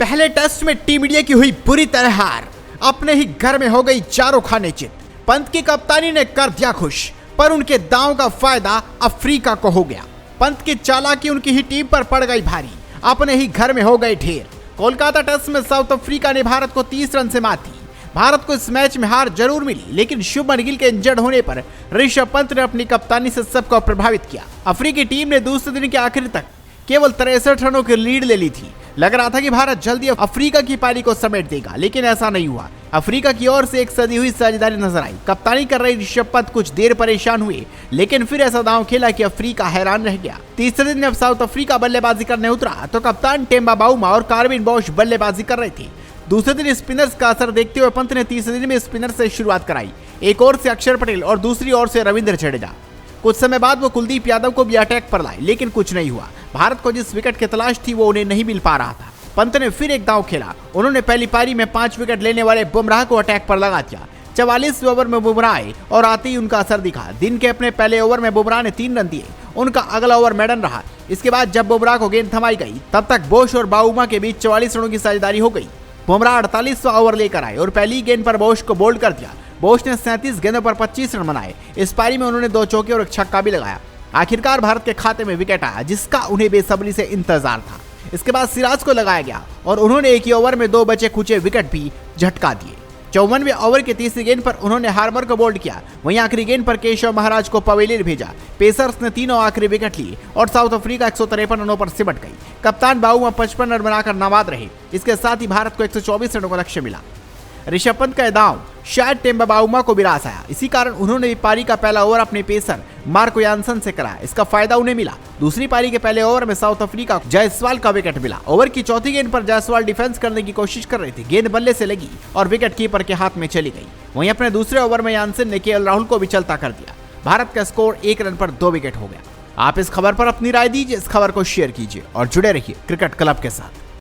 पहले टेस्ट में team India की हुई बुरी तरह हार, अपने ही घर में हो गई चारों खाने चित। पंत की कप्तानी ने कर दिया खुश, पर उनके दांव का फायदा अफ्रीका को हो गया। पंत की चालाकी उनकी ही टीम पर पड़ गई भारी, अपने ही घर में हो गए ढेर। कोलकाता टेस्ट में साउथ अफ्रीका ने भारत को 30 रन से मात दी। भारत को इस मैच में हार जरूर मिली, लेकिन शुभमन गिल के इंजर्ड होने पर ऋषभ पंत ने अपनी कप्तानी से सबको प्रभावित किया। अफ्रीकी टीम ने दूसरे दिन के आखिर तक केवल 63 रनों की लीड ले ली थी। लग रहा था कि भारत जल्दी अफ्रीका की पारी को समेट देगा, लेकिन ऐसा नहीं हुआ। अफ्रीका की ओर से एक सदी हुई साझेदारी नजर आई। कप्तानी कर रहे ऋषभ पंत कुछ देर परेशान हुए, लेकिन फिर ऐसा दांव खेला कि अफ्रीका हैरान रह गया। तीसरे दिन जब साउथ अफ्रीका बल्लेबाजी करने उतरा तो कप्तान टेम्बा बाउमा और कार्विन बॉश बल्लेबाजी कर रहे थे। दूसरे दिन स्पिनर्स का असर देखते हुए पंत ने तीसरे दिन में स्पिनर से शुरुआत कराई। एक ओर से अक्षर पटेल और दूसरी ओर से रविंद्र जडेजा। कुछ समय बाद वो कुलदीप यादव को भी अटैक पर लाए, लेकिन कुछ नहीं हुआ। भारत को जिस विकेट की तलाश थी वो उन्हें नहीं मिल पा रहा था। पंत ने फिर एक दांव खेला। उन्होंने पहली पारी में 5 विकेट लेने वाले बुमराह को अटैक पर लगा दिया। 44वें ओवर में बुमराह आए और आते ही उनका असर दिखा। दिन के अपने पहले ओवर में बुमराह ने 3 रन दिए। उनका अगला ओवर मेडन रहा। इसके बाद जब बुमराह को गेंद थमाई गई, तब तक बोश और बाउमा के बीच 44 रनों की साझेदारी हो गई। बुमराह 48वां ओवर लेकर आए और पहली गेंद पर बोश को बोल्ड कर दिया। बोश ने 37 गेंदों पर 25 रन बनाए। इस पारी में उन्होंने 2 चौके और एक छक्का भी लगाया। आखिरकार भारत के खाते में विकेट आया, जिसका उन्हें बेसब्री से इंतजार था। इसके बाद सिराज को लगाया गया और उन्होंने एक ही ओवर में 2 बचे खुचे विकेट भी झटका दिए। 54वें ओवर की तीसरी गेंद पर उन्होंने हार्मर को बोल्ड किया। वहीं आखिरी गेंद पर केशव महाराज को पवेलियन भेजा। पेसर्स ने तीनों आखिरी विकेट लिए और साउथ अफ्रीका 153 रनों पर सिमट गई। कप्तान बाउमा 55 रन बनाकर नाबाद रहे। इसके साथ ही भारत को 124 रनों का लक्ष्य मिला। ऋषभ पंत का दांव शायद टेम्बा बाउमा को भी रास आया। इसी कारण उन्होंने भी पारी का पहला ओवर अपने पेसर मार्को यानसन से कराया। इसका फायदा उन्हें मिला। दूसरी पारी के पहले ओवर में साउथ अफ्रीका को जायसवाल का विकेट मिला। ओवर की चौथी गेंद पर जायसवाल डिफेंस करने की कोशिश कर रहे थे। गेंद बल्ले से लगी और विकेट कीपर के हाथ में चली गई। वहीं अपने दूसरे ओवर में यानसन ने केएल राहुल को भी चलता कर दिया। भारत का स्कोर 1 रन पर 2 विकेट हो गया। आप इस खबर पर अपनी राय दीजिए, इस खबर को शेयर कीजिए और जुड़े रहिए क्रिकेट क्लब के साथ।